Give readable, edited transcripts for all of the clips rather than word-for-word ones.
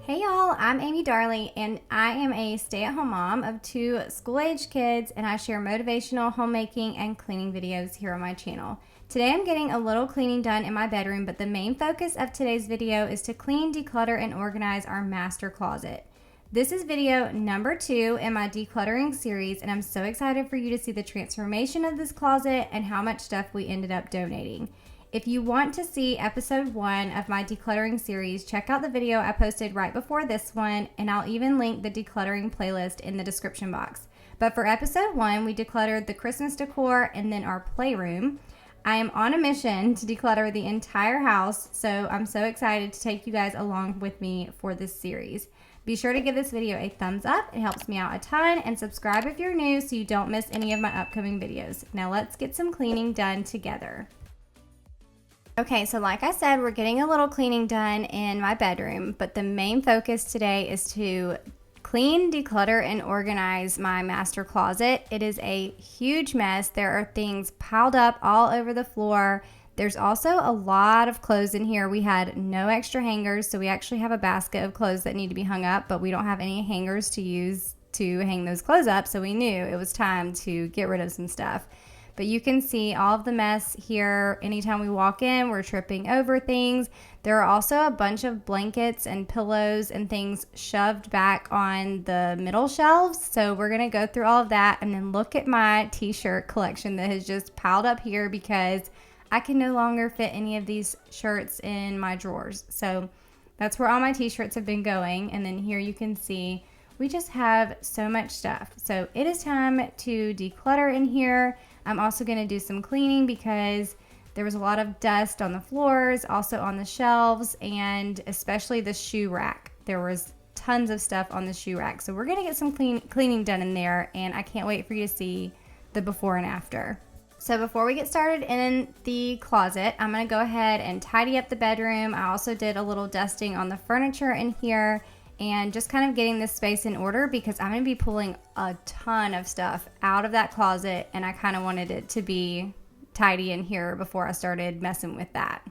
Hey y'all, I'm Amy Darley and I am a stay-at-home mom of 2 school-age kids, and I share motivational homemaking and cleaning videos here on my channel. Today I'm getting a little cleaning done in my bedroom, but the main focus of today's video is to clean, declutter, and organize our master closet. This is video number 2 in my decluttering series, and I'm so excited for you to see the transformation of this closet and how much stuff we ended up donating. If you want to see episode 1 of my decluttering series, check out the video I posted right before this one, and I'll even link the decluttering playlist in the description box. But for episode 1, we decluttered the Christmas decor and then our playroom. I am on a mission to declutter the entire house, so I'm so excited to take you guys along with me for this series. Be sure to give this video a thumbs up, it helps me out a ton, and subscribe if you're new so you don't miss any of my upcoming videos. Now let's get some cleaning done together. Okay, so like I said, we're getting a little cleaning done in my bedroom, but the main focus today is to clean, declutter, and organize my master closet. It is a huge mess. There are things piled up all over the floor. There's also a lot of clothes in here. We had no extra hangers, so we actually have a basket of clothes that need to be hung up, but we don't have any hangers to use to hang those clothes up, so we knew it was time to get rid of some stuff. But you can see all of the mess here. Anytime we walk in, we're tripping over things. There are also a bunch of blankets and pillows and things shoved back on the middle shelves. So we're gonna go through all of that and then look at my t-shirt collection that has just piled up here because I can no longer fit any of these shirts in my drawers. So that's where all my t-shirts have been going. And then here you can see we just have so much stuff. So it is time to declutter in here. I'm also going to do some cleaning because there was a lot of dust on the floors, also on the shelves, and especially the shoe rack. There was tons of stuff on the shoe rack. So we're going to get some cleaning done in there, and I can't wait for you to see the before and after. So before we get started in the closet, I'm going to go ahead and tidy up the bedroom. I also did a little dusting on the furniture in here, and just kind of getting this space in order because I'm going to be pulling a ton of stuff out of that closet, and I kind of wanted it to be tidy in here before I started messing with that.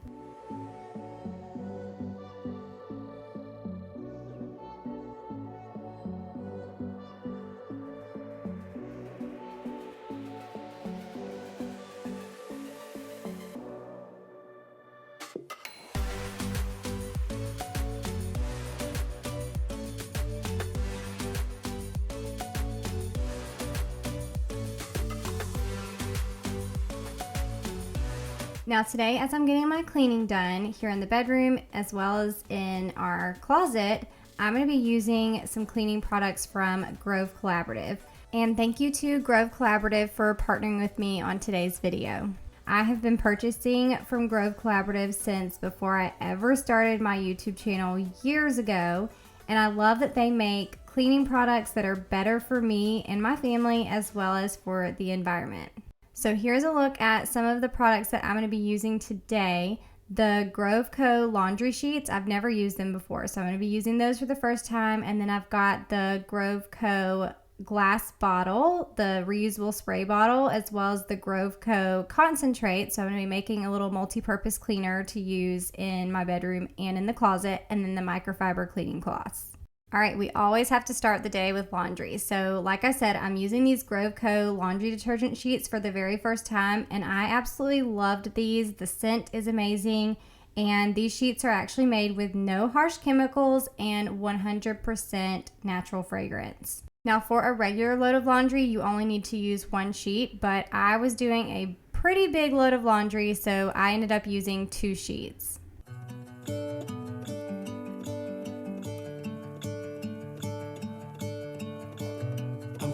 Now today, as I'm getting my cleaning done here in the bedroom as well as in our closet, I'm going to be using some cleaning products from Grove Collaborative. And thank you to Grove Collaborative for partnering with me on today's video. I have been purchasing from Grove Collaborative since before I ever started my YouTube channel years ago, and I love that they make cleaning products that are better for me and my family as well as for the environment. So here's a look at some of the products that I'm going to be using today. The Grove Co. laundry sheets, I've never used them before, so I'm going to be using those for the first time. And then I've got the Grove Co. glass bottle, the reusable spray bottle, as well as the Grove Co. concentrate. So I'm going to be making a little multi-purpose cleaner to use in my bedroom and in the closet, and then the microfiber cleaning cloths. All right, we always have to start the day with laundry. So like I said, I'm using these Grove Co. laundry detergent sheets for the very first time, and I absolutely loved these. The scent is amazing, and these sheets are actually made with no harsh chemicals and 100% natural fragrance. Now for a regular load of laundry, you only need to use 1 sheet, but I was doing a pretty big load of laundry, so I ended up using 2 sheets.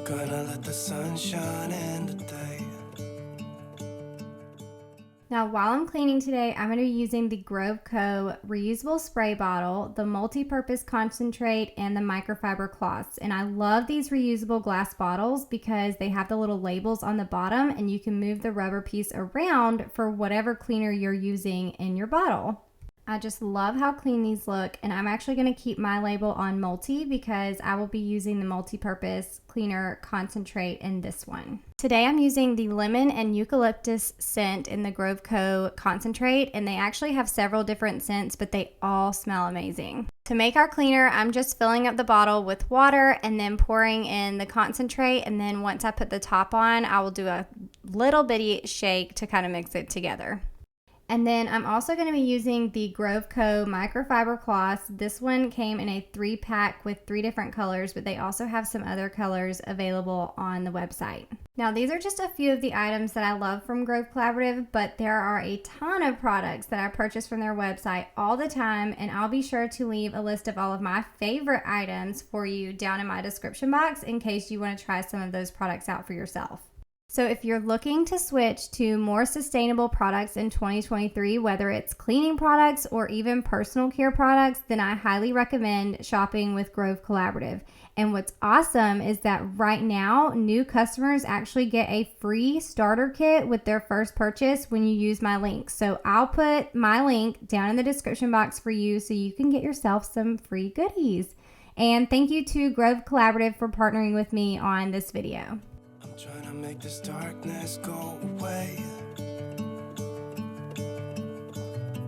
Gonna let the sun shine in today. Now while I'm cleaning today, I'm going to be using the Grove Co. reusable spray bottle, the multi-purpose concentrate, and the microfiber cloths. And I love these reusable glass bottles because they have the little labels on the bottom, and you can move the rubber piece around for whatever cleaner you're using in your bottle. I just love how clean these look, and I'm actually going to keep my label on multi because I will be using the multi-purpose cleaner concentrate in this one. Today I'm using the lemon and eucalyptus scent in the Grove Co. concentrate, and they actually have several different scents, but they all smell amazing. To make our cleaner, I'm just filling up the bottle with water and then pouring in the concentrate, and then once I put the top on, I will do a little bitty shake to kind of mix it together. And then I'm also going to be using the Grove Co. microfiber cloths. This one came in a 3-pack with 3 different colors, but they also have some other colors available on the website. Now, these are just a few of the items that I love from Grove Collaborative, but there are a ton of products that I purchase from their website all the time, and I'll be sure to leave a list of all of my favorite items for you down in my description box in case you want to try some of those products out for yourself. So if you're looking to switch to more sustainable products in 2023, whether it's cleaning products or even personal care products, then I highly recommend shopping with Grove Collaborative. And what's awesome is that right now, new customers actually get a free starter kit with their first purchase when you use my link. So I'll put my link down in the description box for you so you can get yourself some free goodies. And thank you to Grove Collaborative for partnering with me on this video. Trying to make this darkness go away.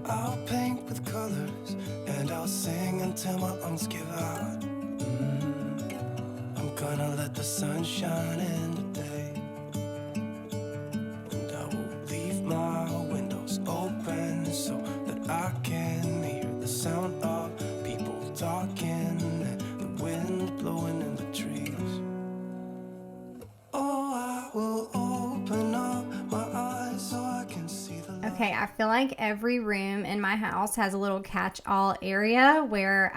I'll paint with colors and I'll sing until my lungs give out. I'm gonna let the sun shine in today, and I will leave my windows open so that I can hear the sound of people talking and the wind blowing in the trees. Okay, I feel like every room in my house has a little catch-all area where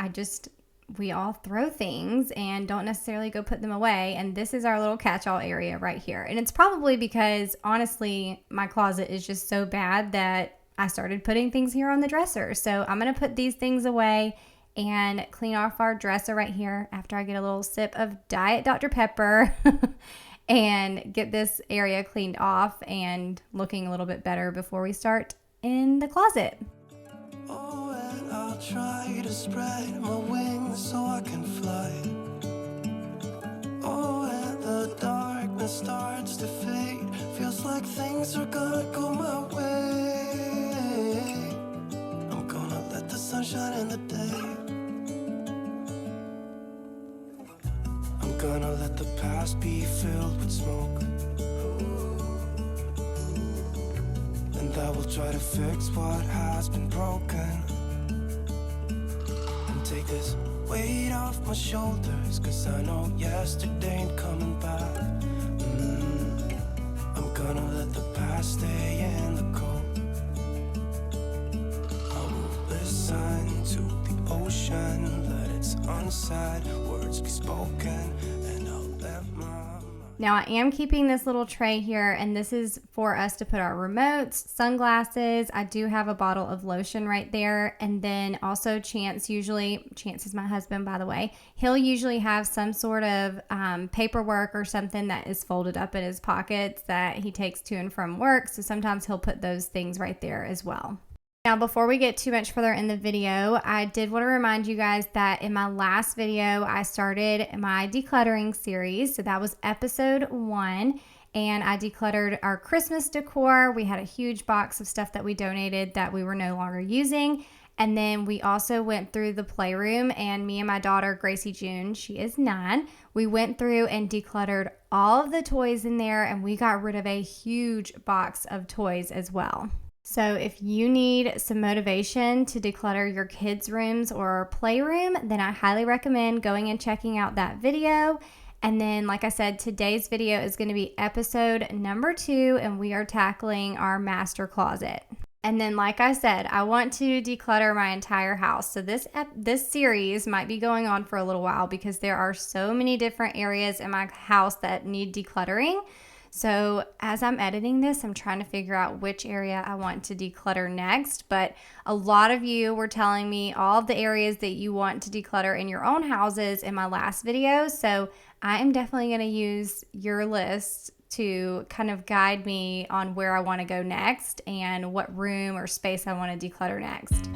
we all throw things and don't necessarily go put them away. And this is our little catch-all area right here. And it's probably because, honestly, my closet is just so bad that I started putting things here on the dresser. So I'm going to put these things away and clean off our dresser right here after I get a little sip of Diet Dr. Pepper. And get this area cleaned off and looking a little bit better before we start in the closet. Oh, and I'll try to spread my wings so I can fly. Oh, and the darkness starts to fade. Feels like things are gonna go my way. I'm gonna let the sun shine in the day. Gonna let the past be filled with smoke, and I will try to fix what has been broken and take this weight off my shoulders, cause I know yesterday ain't coming back. I'm gonna let the past stay in the cold. I will listen to the ocean, let its unsaid words be spoken. Now I am keeping this little tray here, and this is for us to put our remotes, sunglasses. I do have a bottle of lotion right there. And then also Chance is my husband, by the way, he'll usually have some sort of paperwork or something that is folded up in his pockets that he takes to and from work. So sometimes he'll put those things right there as well. Now, before we get too much further in the video, I did want to remind you guys that in my last video, I started my decluttering series. So that was episode 1, and I decluttered our Christmas decor. We had a huge box of stuff that we donated that we were no longer using. And then we also went through the playroom, and me and my daughter, Gracie June, she is 9, we went through and decluttered all of the toys in there, and we got rid of a huge box of toys as well. So if you need some motivation to declutter your kids' rooms or playroom, then I highly recommend going and checking out that video. And then, like I said, today's video is going to be episode number 2, and we are tackling our master closet. And then, like I said, I want to declutter my entire house. So this series might be going on for a little while because there are so many different areas in my house that need decluttering. So as I'm editing this, I'm trying to figure out which area I want to declutter next. But a lot of you were telling me all of the areas that you want to declutter in your own houses in my last video. So I am definitely going to use your list to kind of guide me on where I want to go next and what room or space I want to declutter next.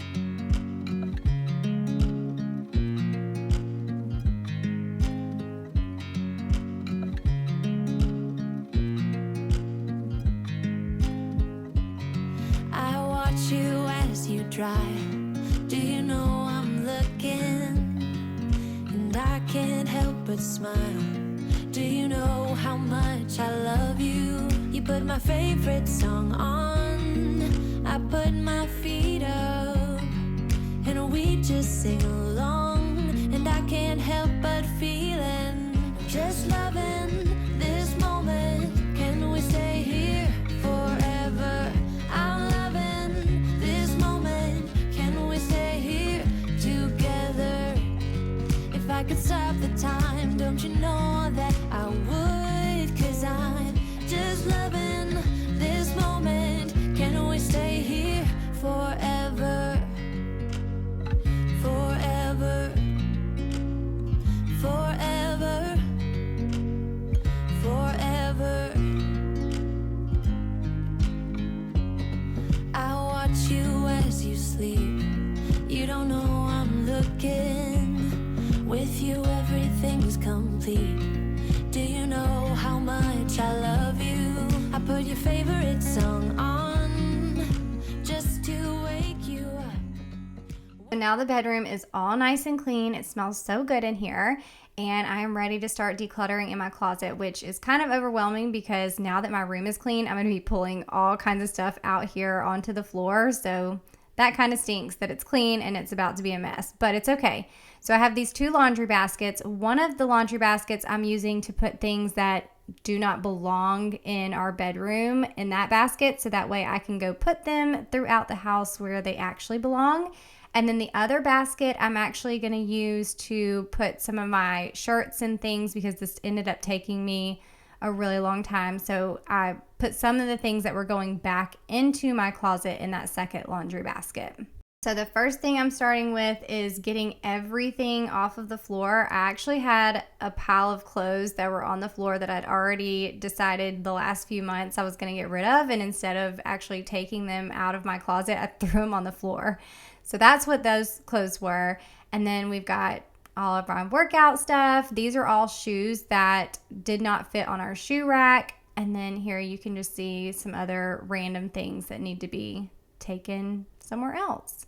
dry. Do you know I'm looking, and I can't help but smile? Do you know how much I love you? You put my favorite song on, I put my feet up, and we just sing along, and I can't help but feeling, just loving this moment. Can we stay here forever? I'm loving this moment. Can we stay here together? If I could stop the time, don't you know that I would? 'Cause I'm just loving this moment. Can we stay here forever? Forever. Forever. Forever. I watch you as you sleep. You don't know I'm looking. With you everything's complete. Do you know how much I love you? I put your favorite song on just to wake you up. So now the bedroom is all nice and clean. It smells so good in here. And I am ready to start decluttering in my closet, which is kind of overwhelming because now that my room is clean, I'm going to be pulling all kinds of stuff out here onto the floor. So that kind of stinks that it's clean and it's about to be a mess, but it's okay. So I have these 2 laundry baskets. One of the laundry baskets I'm using to put things that do not belong in our bedroom in that basket, so that way I can go put them throughout the house where they actually belong. And then the other basket I'm actually going to use to put some of my shirts and things, because this ended up taking me a really long time. So I put some of the things that were going back into my closet in that second laundry basket. So the first thing I'm starting with is getting everything off of the floor. I actually had a pile of clothes that were on the floor that I'd already decided the last few months I was going to get rid of, and instead of actually taking them out of my closet, I threw them on the floor. So that's what those clothes were. And then we've got all of our workout stuff. These are all shoes that did not fit on our shoe rack. And then here you can just see some other random things that need to be taken somewhere else.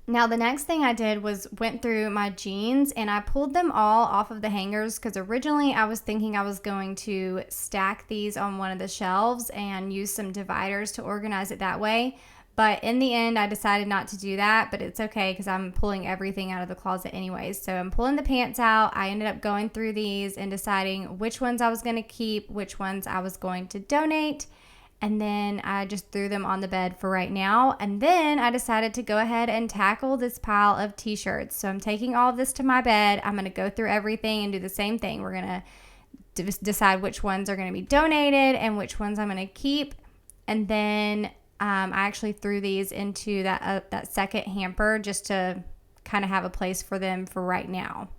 Now the next thing I did was went through my jeans and I pulled them all off of the hangers, because originally I was thinking I was going to stack these on one of the shelves and use some dividers to organize it that way. But in the end, I decided not to do that, but it's okay because I'm pulling everything out of the closet anyways. So I'm pulling the pants out. I ended up going through these and deciding which ones I was going to keep, which ones I was going to donate. And then I just threw them on the bed for right now. And then I decided to go ahead and tackle this pile of t-shirts. So I'm taking all of this to my bed. I'm going to go through everything and do the same thing. We're going to decide which ones are going to be donated and which ones I'm going to keep. And then I actually threw these into that second hamper just to kind of have a place for them for right now.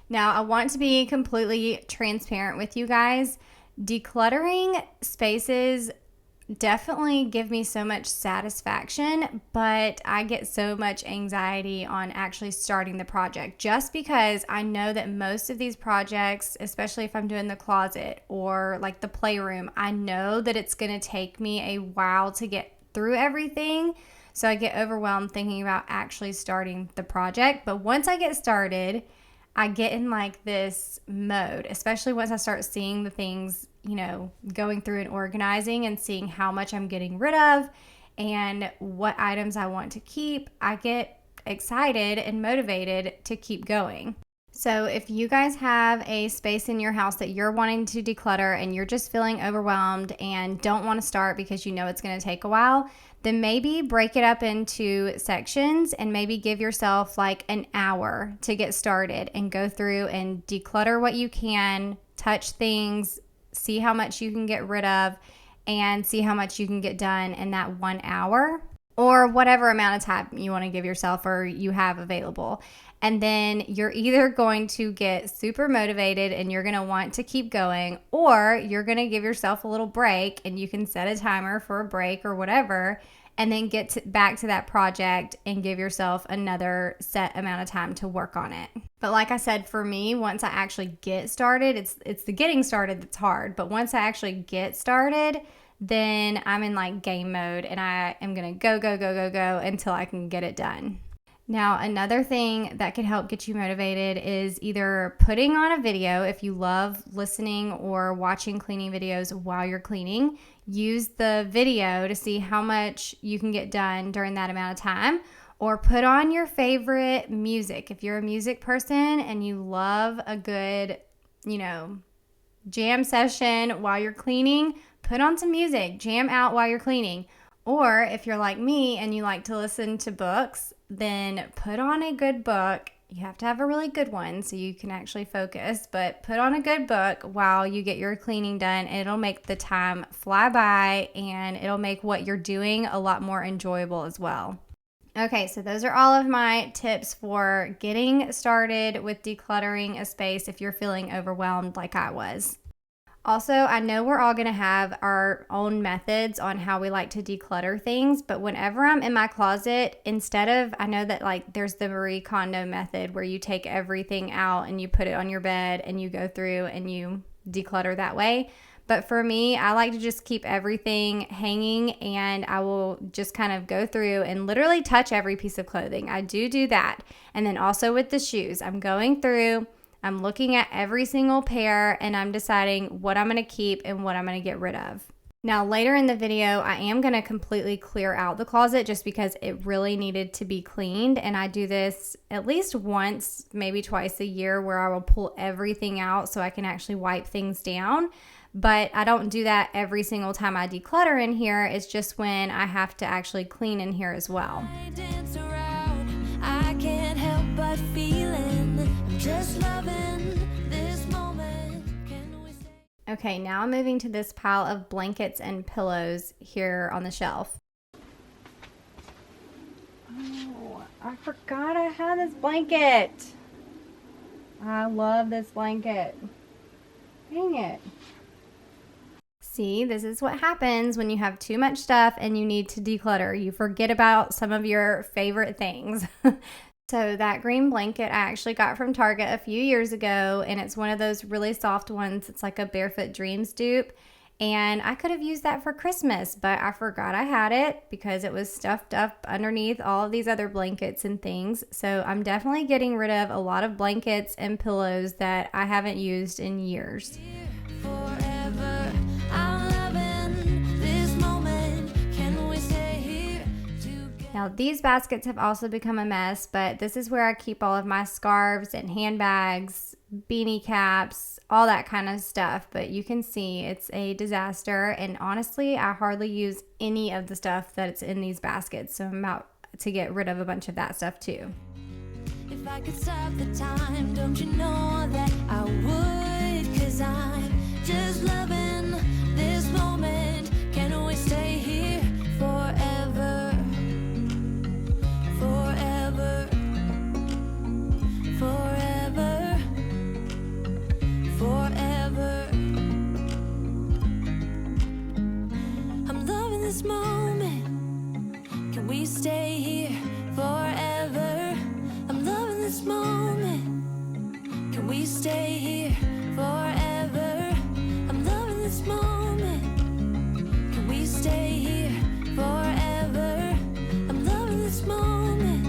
Now, I want to be completely transparent with you guys. Decluttering spaces definitely give me so much satisfaction, but I get so much anxiety on actually starting the project, just because I know that most of these projects, especially if I'm doing the closet or like the playroom, I know that it's going to take me a while to get through everything. So I get overwhelmed thinking about actually starting the project. But once I get started, I get in like this mode, especially once I start seeing the things, going through and organizing and seeing how much I'm getting rid of and what items I want to keep. I get excited and motivated to keep going. So if you guys have a space in your house that you're wanting to declutter and you're just feeling overwhelmed and don't want to start because you know it's going to take a while, then maybe break it up into sections and maybe give yourself like an hour to get started and go through and declutter what you can, touch things, see how much you can get rid of, and see how much you can get done in that 1 hour or whatever amount of time you want to give yourself or you have available. And then you're either going to get super motivated and you're going to want to keep going, or you're going to give yourself a little break and you can set a timer for a break or whatever, and then get back to that project and give yourself another set amount of time to work on it. But like I said, for me, once I actually get started, it's the getting started that's hard. But once I actually get started, then I'm in like game mode and I am gonna go until I can get it done. Now, another thing that could help get you motivated is either putting on a video. If you love listening or watching cleaning videos while you're cleaning, use the video to see how much you can get done during that amount of time, or put on your favorite music. If you're a music person and you love a good, jam session while you're cleaning, put on some music, jam out while you're cleaning. Or if you're like me and you like to listen to books, then put on a good book. You have to have a really good one so you can actually focus, but put on a good book while you get your cleaning done. It'll make the time fly by and it'll make what you're doing a lot more enjoyable as well. Okay, so those are all of my tips for getting started with decluttering a space if you're feeling overwhelmed like I was. Also, I know we're all going to have our own methods on how we like to declutter things, but whenever I'm in my closet, I know that like there's the Marie Kondo method where you take everything out and you put it on your bed and you go through and you declutter that way. But for me, I like to just keep everything hanging, and I will just kind of go through and literally touch every piece of clothing. I do that. And then also with the shoes, I'm going through, I'm looking at every single pair, and I'm deciding what I'm going to keep and what I'm going to get rid of. Now, later in the video, I am going to completely clear out the closet just because it really needed to be cleaned. And I do this at least once, maybe twice a year, where I will pull everything out so I can actually wipe things down. But I don't do that every single time I declutter in here. It's just when I have to actually clean in here as well. I dance around, I can't help but feeling, I'm just loving this moment. Can we say? Okay, now I'm moving to this pile of blankets and pillows here on the shelf. Oh, I forgot I had this blanket. I love this blanket. Dang it. See, this is what happens when you have too much stuff and you need to declutter. You forget about some of your favorite things. So that green blanket I actually got from Target a few years ago, and it's one of those really soft ones. It's like a Barefoot Dreams dupe, and I could have used that for Christmas, but I forgot I had it because it was stuffed up underneath all of these other blankets and things. So I'm definitely getting rid of a lot of blankets and pillows that I haven't used in years. Forever, I'm loving this moment. Can we stay here together? Now these baskets have also become a mess, but this is where I keep all of my scarves and handbags, beanie caps, all that kind of stuff. But you can see it's a disaster, and honestly I hardly use any of the stuff that's in these baskets, so I'm about to get rid of a bunch of that stuff too. If I could stop the time, don't you know that I would? 'Cause I'm just loving this moment. Can we stay here forever? Forever. Forever. Forever. I'm loving this moment. Can we stay here forever? I'm loving this moment. Can we stay here forever? I'm loving this moment. Can we stay here forever? I'm loving this moment.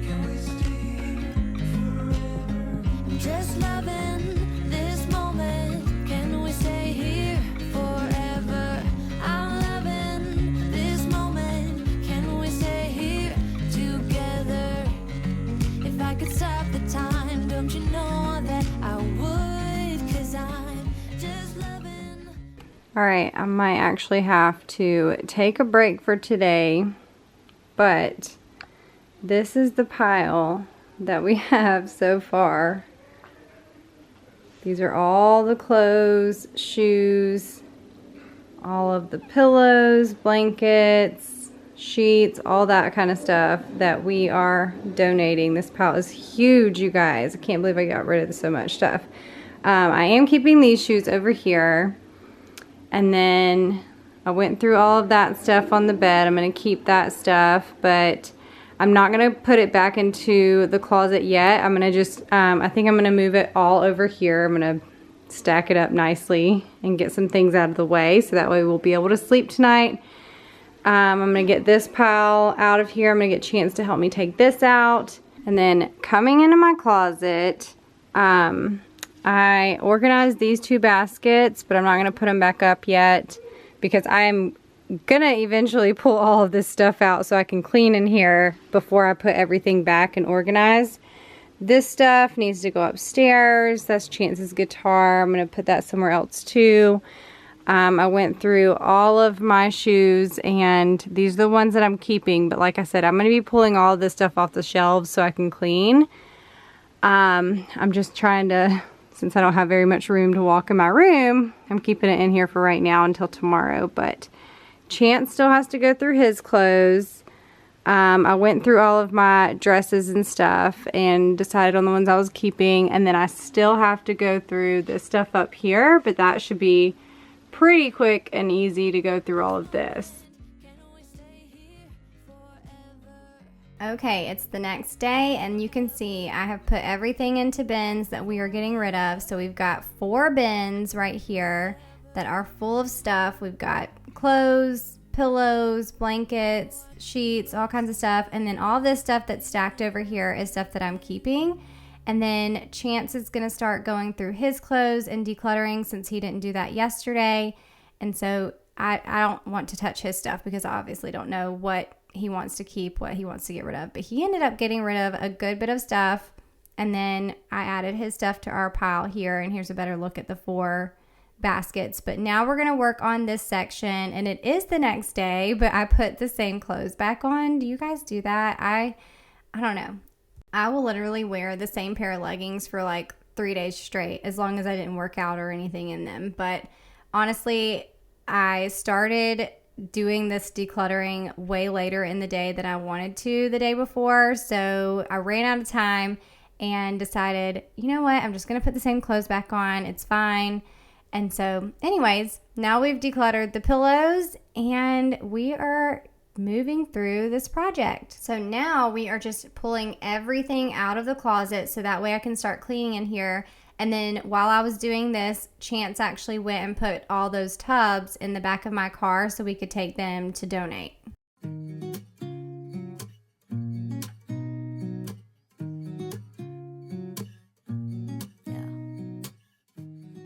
Can we stay here forever? I'm just loving this moment. Can we stay here forever? I'm loving this moment. Can we stay here together? If I could stop the time, don't you know that I would? 'Cause I'm just loving. All right, I might actually have to take a break for today, but this is the pile that we have so far. These are all the clothes, shoes, all of the pillows, blankets, sheets, all that kind of stuff that we are donating. This pile is huge, you guys. I can't believe I got rid of so much stuff. I am keeping these shoes over here. And then I went through all of that stuff on the bed. I'm going to keep that stuff, but I'm not going to put it back into the closet yet. I'm going to just, I think I'm going to move it all over here. I'm going to stack it up nicely and get some things out of the way so that way we'll be able to sleep tonight. I'm gonna get this pile out of here. I'm gonna get Chance to help me take this out. And then coming into my closet, I organized these 2 baskets, but I'm not gonna put them back up yet because I'm gonna eventually pull all of this stuff out so I can clean in here before I put everything back and organize. This stuff needs to go upstairs. That's Chance's guitar. I'm gonna put that somewhere else too. I went through all of my shoes, and these are the ones that I'm keeping, but like I said, I'm gonna be pulling all of this stuff off the shelves so I can clean. I'm just trying to, since I don't have very much room to walk in my room, I'm keeping it in here for right now until tomorrow, but Chance still has to go through his clothes. I went through all of my dresses and stuff and decided on the ones I was keeping, and then I still have to go through this stuff up here, but that should be pretty quick and easy to go through all of this. Okay, it's the next day, and you can see I have put everything into bins that we are getting rid of. So we've got 4 bins right here that are full of stuff. We've got clothes, pillows, blankets, sheets, all kinds of stuff. And then all this stuff that's stacked over here is stuff that I'm keeping. And then Chance is going to start going through his clothes and decluttering since he didn't do that yesterday. And so I don't want to touch his stuff because I obviously don't know what he wants to keep, what he wants to get rid of. But he ended up getting rid of a good bit of stuff. And then I added his stuff to our pile here. And here's a better look at the 4 baskets. But now we're going to work on this section. And it is the next day, but I put the same clothes back on. Do you guys do that? I don't know. I will literally wear the same pair of leggings for like 3 days straight as long as I didn't work out or anything in them. But honestly, I started doing this decluttering way later in the day than I wanted to the day before. So I ran out of time and decided, you know what, I'm just going to put the same clothes back on. It's fine. And so anyways, now we've decluttered the pillows and we are moving through this project. So now we are just pulling everything out of the closet so that way I can start cleaning in here. And then while I was doing this, Chance actually went and put all those tubs in the back of my car so we could take them to donate.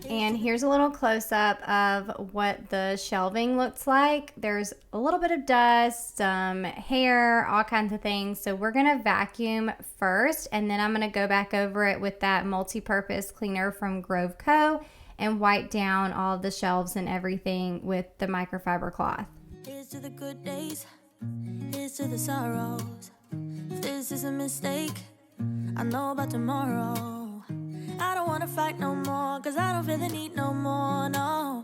And here's a little close-up of what the shelving looks like. There's a little bit of dust, some hair, all kinds of things. So we're gonna vacuum first, and then I'm gonna go back over it with that multi-purpose cleaner from Grove Co. and wipe down all the shelves and everything with the microfiber cloth. Here's to the good days, here's to the sorrows. If this is a mistake, I know about tomorrow. I don't wanna fight no more, cause I don't feel the need no more, no.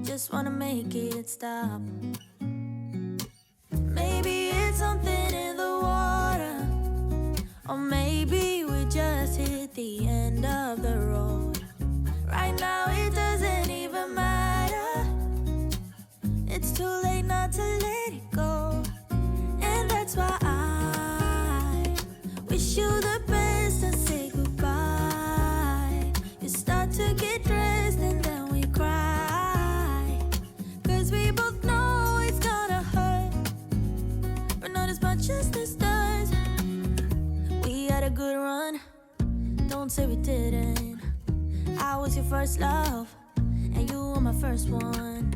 Just wanna make it stop. Maybe it's something in the water, or maybe we just hit the end of the road. Right now it doesn't even matter. It's too late not to let it go. And that's why I wish you the best and say goodbye. You start to get dressed and then we cry, cause we both know it's gonna hurt, but not as much as this does. We had a good run, don't say we didn't. I was your first love, and you were my first one.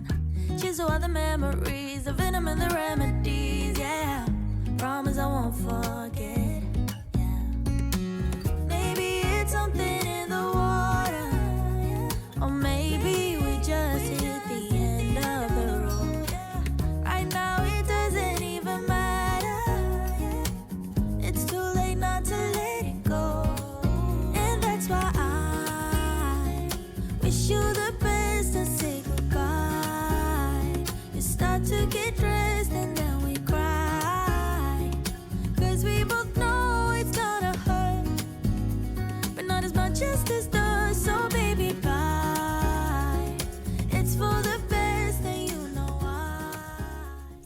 Cheers to all the memories, the venom and the remedies, yeah. Promise I won't forget, yeah. Maybe it's something in the water, or maybe we just hit the end of the road. Right now it doesn't even matter. It's too late not to let it go. And that's why I wish you the best and say goodbye. You start to get dressed and then we cry, cause we both know it's gonna hurt, but not as much as this does. So baby, bye. It's for the best and you know why.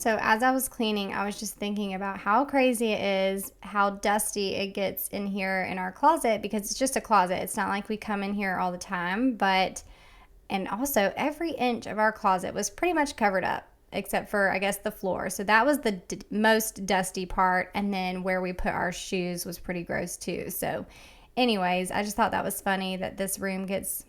So as I was cleaning, I was just thinking about how crazy it is, how dusty it gets in here in our closet, because it's just a closet. It's not like we come in here all the time, and also every inch of our closet was pretty much covered up, except for, I guess, the floor. So that was the most dusty part, and then where we put our shoes was pretty gross too. So anyways, I just thought that was funny that this room gets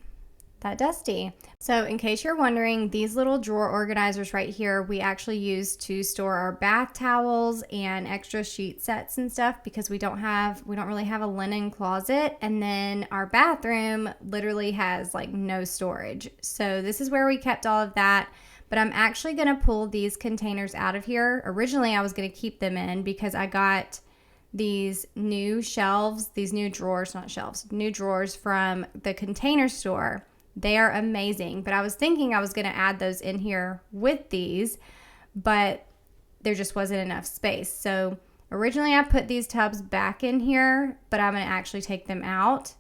that dusty. So in case you're wondering, these little drawer organizers right here, we actually use to store our bath towels and extra sheet sets and stuff, because we don't really have a linen closet, and then our bathroom literally has like no storage. So this is where we kept all of that. But I'm actually going to pull these containers out of here. Originally, I was going to keep them in because I got these new shelves, new drawers from the Container Store. They are amazing, but I was thinking I was going to add those in here with these, but there just wasn't enough space. So originally I put these tubs back in here, but I'm going to actually take them out.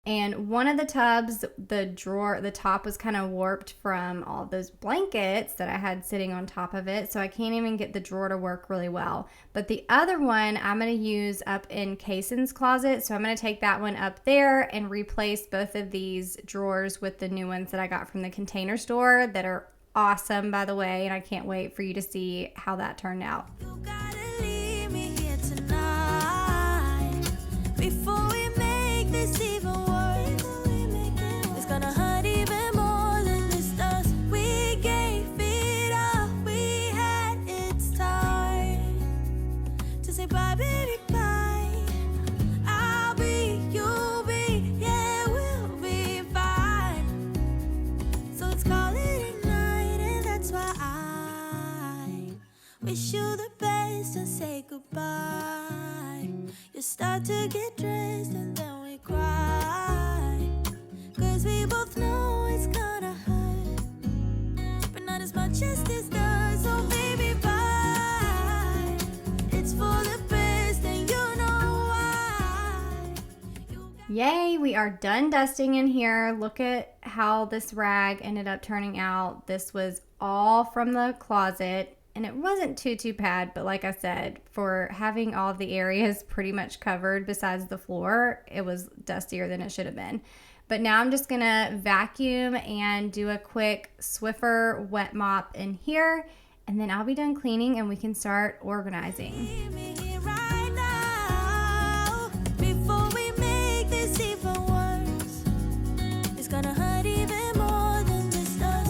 And one of the tubs, the top was kind of warped from all those blankets that I had sitting on top of it, so I can't even get the drawer to work really well. But the other one I'm going to use up in Kaysen's closet, so I'm going to take that one up there and replace both of these drawers with the new ones that I got from the Container Store that are awesome, by the way, and I can't wait for you to see how that turned out. You gotta leave me here tonight before we make this even worse. It's gonna hurt even more than this does. We gave it up, we had its time to say bye, baby, bye. I'll be, you'll be, yeah, we'll be fine. So let's call it a night, and that's why I wish you the best and say goodbye. You start to get dressed and then we cry, 'cause we both know it's gonna hurt, but not as much as this does. So baby, bye. It's for the best and you know why. Yay, we are done dusting in here. Look at how this rag ended up turning out. This was all from the closet, and it wasn't too bad, but like I said, for having all of the areas pretty much covered besides the floor, it was dustier than it should have been. But now I'm just gonna vacuum and do a quick Swiffer wet mop in here, and then I'll be done cleaning and we can start organizing. Leave me here right now before we make this even worse. It's gonna hurt even more than this does.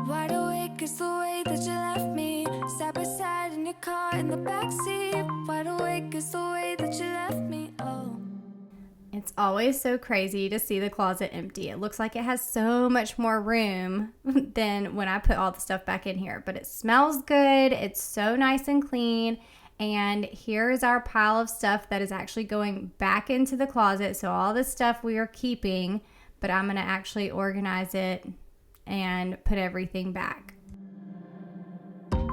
Wide awake is the way that you left me, side by side in your car in the backseat. Wide awake is the way that you left me. Oh. It's always so crazy to see the closet empty. It looks like it has so much more room than when I put all the stuff back in here, but it smells good. It's so nice and clean. And here is our pile of stuff that is actually going back into the closet. So all this stuff we are keeping, but I'm going to actually organize it and put everything back.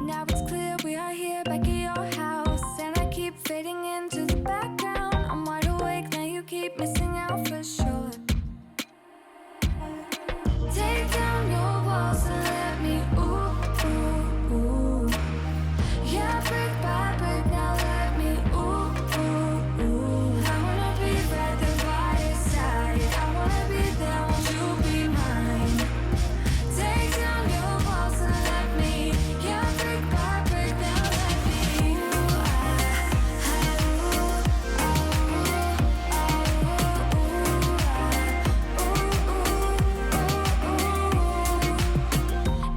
Now it's clear we are here back at your house, and I keep fading into the background. I'm wide awake, now you keep missing out for sure. Take down your walls and let me ooh, ooh, ooh. Yeah, brick by brick, now let me ooh, ooh, ooh. I wanna be right there by your side. I wanna be there, won't you be mine? Take down your walls and let me, yeah, brick by brick, now let me.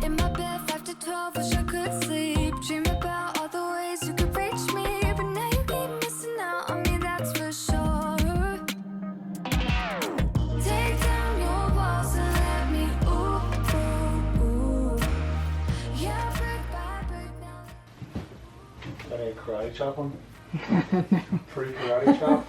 In my bed 5 to 12, wish I could sleep. Dream about all the ways you could reach me, but now you keep missing out on me, that's for sure. Take down your walls and let me ooh, ooh, ooh. Yeah, brick by brick now. Got any karate chop on? Free karate chop?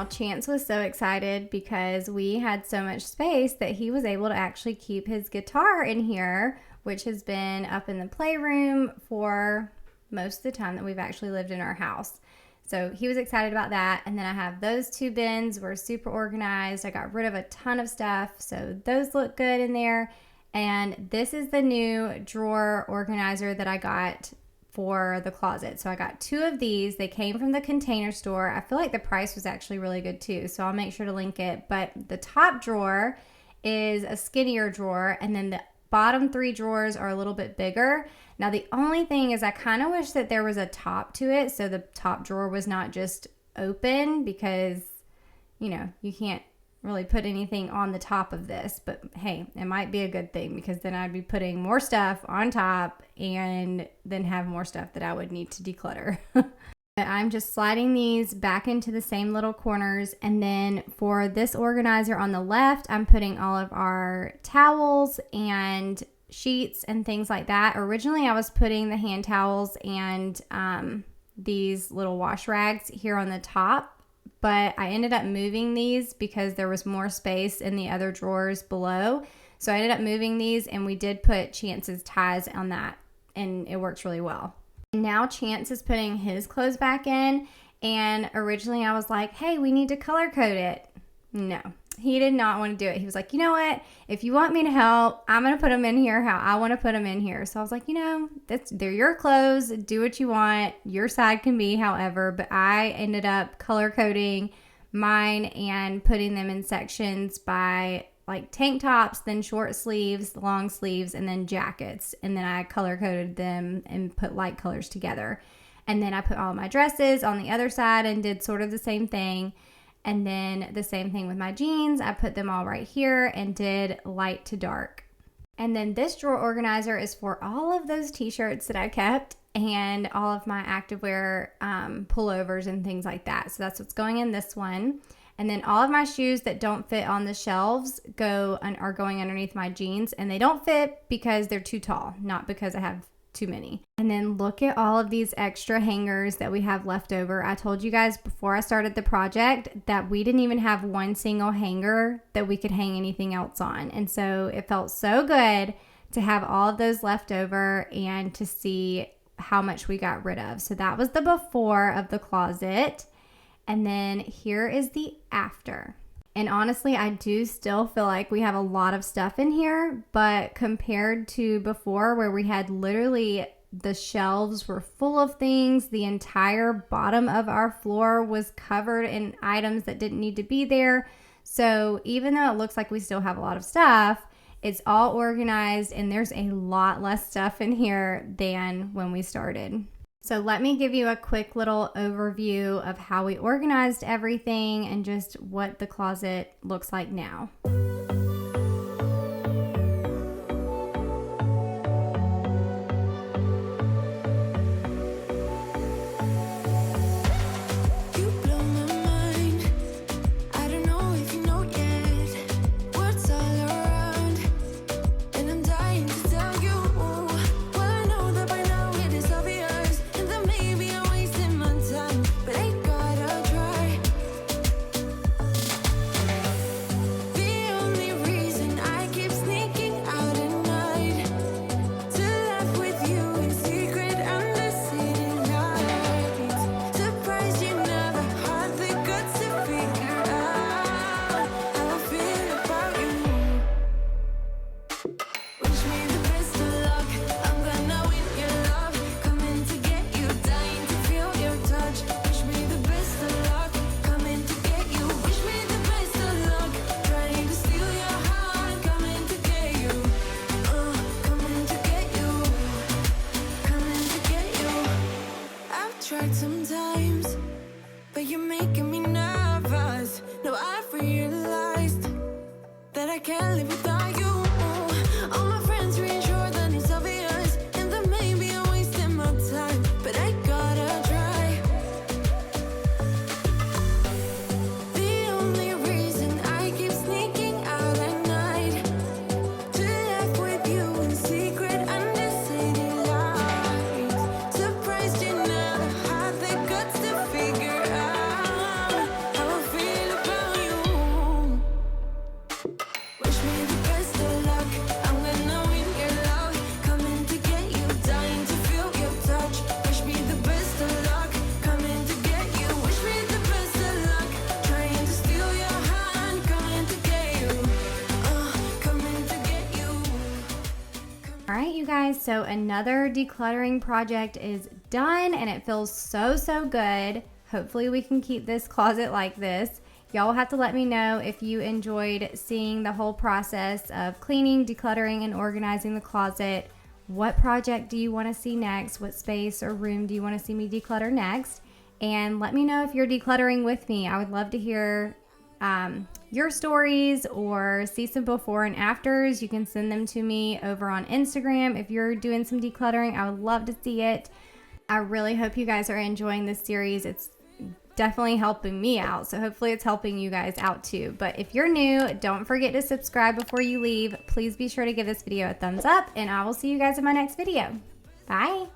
Now, Chance was so excited because we had so much space that he was able to actually keep his guitar in here, which has been up in the playroom for most of the time that we've actually lived in our house. So he was excited about that. And then I have those 2 bins were super organized. I got rid of a ton of stuff, so those look good in there. And this is the new drawer organizer that I got for the closet. So I got 2 of these. They came from the Container Store. I feel like the price was actually really good too, so I'll make sure to link it. But the top drawer is a skinnier drawer, and then the bottom 3 drawers are a little bit bigger. Now the only thing is I kind of wish that there was a top to it, so the top drawer was not just open, because you know, you can't really put anything on the top of this. But hey, it might be a good thing, because then I'd be putting more stuff on top and then have more stuff that I would need to declutter. I'm just sliding these back into the same little corners, and then for this organizer on the left, I'm putting all of our towels and sheets and things like that. Originally I was putting the hand towels and these little wash rags here on the top, but I ended up moving these because there was more space in the other drawers below. So I ended up moving these, and we did put Chance's ties on that, and it works really well. Now Chance is putting his clothes back in, and originally I was like, hey, we need to color code it. No, he did not want to do it. He was like, you know what? If you want me to help, I'm going to put them in here how I want to put them in here. So I was like, you know, they're your clothes. Do what you want. Your side can be however. But I ended up color coding mine and putting them in sections by like tank tops, then short sleeves, long sleeves, and then jackets. And then I color coded them and put light colors together. And then I put all my dresses on the other side and did sort of the same thing. And then the same thing with my jeans. I put them all right here and did light to dark. And then this drawer organizer is for all of those t-shirts that I kept and all of my activewear pullovers and things like that. So that's what's going in this one. And then all of my shoes that don't fit on the shelves are going underneath my jeans, and they don't fit because they're too tall, not because I have too many. And then look at all of these extra hangers that we have left over. I told you guys before I started the project that we didn't even have one single hanger that we could hang anything else on. And so it felt so good to have all of those left over and to see how much we got rid of. So that was the before of the closet. And then here is the after. And honestly, I do still feel like we have a lot of stuff in here, but compared to before where we had literally the shelves were full of things, the entire bottom of our floor was covered in items that didn't need to be there. So even though it looks like we still have a lot of stuff, it's all organized and there's a lot less stuff in here than when we started. So let me give you a quick little overview of how we organized everything and just what the closet looks like now. Sometimes, but you're making me nervous. No, I've realized that I can't live without you. All my friends reassure that it's obvious, and that maybe I'm wasting my time, but I gotta try. The only reason I keep sneaking out at night to laugh with you in secret under city lights. Surprised you never had the guts to figure out how I feel guys, so another decluttering project is done and it feels so good. Hopefully we can keep this closet like this. Y'all will have to let me know if you enjoyed seeing the whole process of cleaning, decluttering, and organizing the closet. What project do you want to see next? What space or room do you want to see me declutter next? And let me know if you're decluttering with me. I would love to hear your stories or see some before and afters. You can send them to me over on Instagram. If you're doing some decluttering, I would love to see it. I really hope you guys are enjoying this series. It's definitely helping me out, so hopefully it's helping you guys out too. But if you're new, don't forget to subscribe before you leave. Please be sure to give this video a thumbs up, and I will see you guys in my next video. Bye.